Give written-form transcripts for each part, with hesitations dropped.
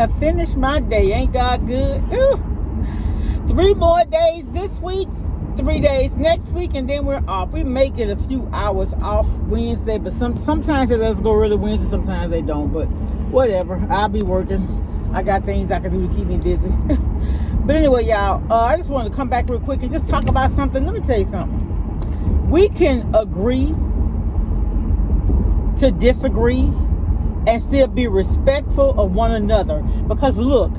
have finished my day. Ain't God good? Ooh. 3 more days this week, 3 days next week, and then we're off. We make it a few hours off Wednesday, but sometimes it does go really Wednesday, sometimes they don't, but whatever. I'll be working. I got things I can do to keep me busy. But anyway, y'all, I just wanted to come back real quick and just talk about something. Let me tell you something. We can agree to disagree and still be respectful of one another. Because look,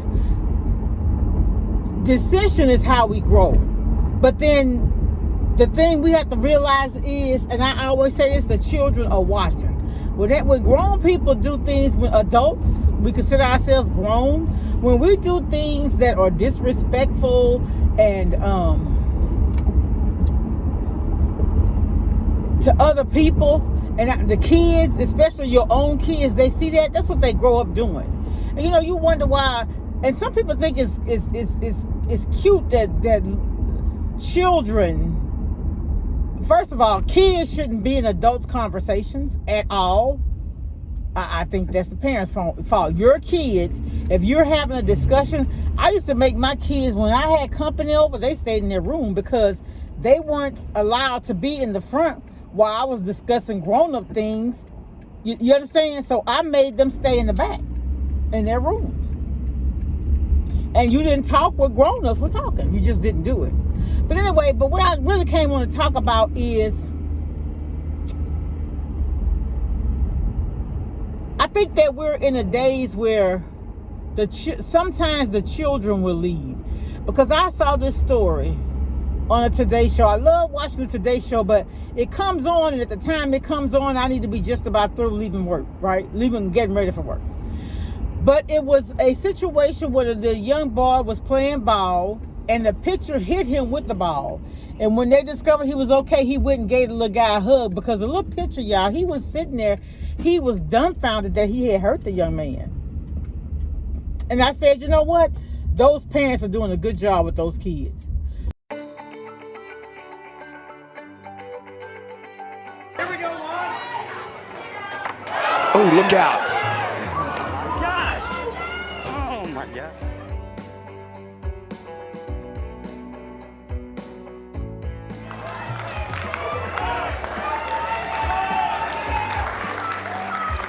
dissension is how we grow. But then the thing we have to realize is, and I always say this, the children are watching. When grown people do things, when adults, we consider ourselves grown, when we do things that are disrespectful and to other people, and the kids, especially your own kids, they see that. That's what they grow up doing. And you wonder why. And some people think it's cute that children. First of all, kids shouldn't be in adults' conversations at all. I think that's the parents' fault. Your kids, if you're having a discussion, I used to make my kids, when I had company over, they stayed in their room because they weren't allowed to be in the front while I was discussing grown-up things. You understand? So I made them stay in the back, in their rooms. And you didn't talk what grown-ups were talking. You just didn't do it. But anyway, but what I really came on to talk about is, I think that we're in a days where sometimes the children will lead. Because I saw this story on a Today Show. I love watching the Today Show, but it comes on, and at the time it comes on, I need to be just about through leaving work, right? Getting ready for work. But it was a situation where the young boy was playing ball, and the pitcher hit him with the ball. And when they discovered he was okay, he went and gave the little guy a hug, because the little pitcher, y'all, he was sitting there, he was dumbfounded that he had hurt the young man. And I said, you know what? Those parents are doing a good job with those kids. Oh, look out. Gosh. Oh, my God.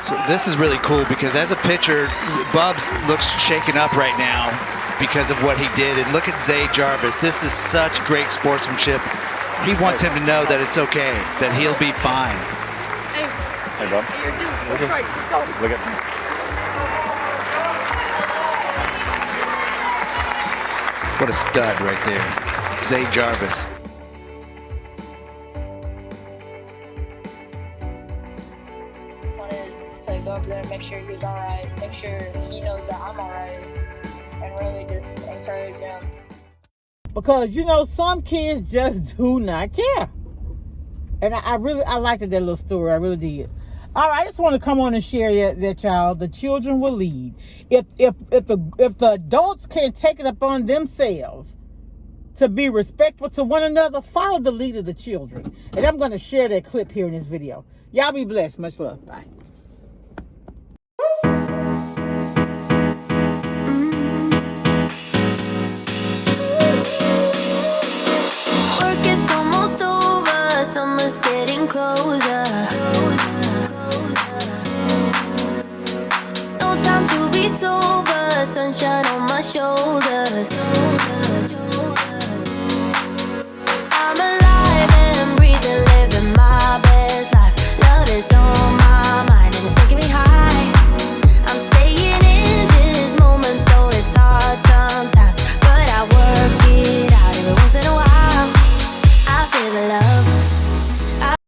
So this is really cool because as a pitcher, Bubs looks shaken up right now because of what he did. And look at Zay Jarvis. This is such great sportsmanship. He wants him to know that it's okay, that he'll be fine. Hey, Bob. Look at me. What a stud right there. Zay Jarvis. Just wanted to go over there and make sure he was alright, make sure he knows that I'm alright, and really just encourage him. Because, some kids just do not care. And I liked that little story. I really did. All right, I just want to come on and share that, y'all. The children will lead. If the adults can't take it upon themselves to be respectful to one another, follow the lead of the children. And I'm going to share that clip here in this video. Y'all be blessed. Much love. Bye.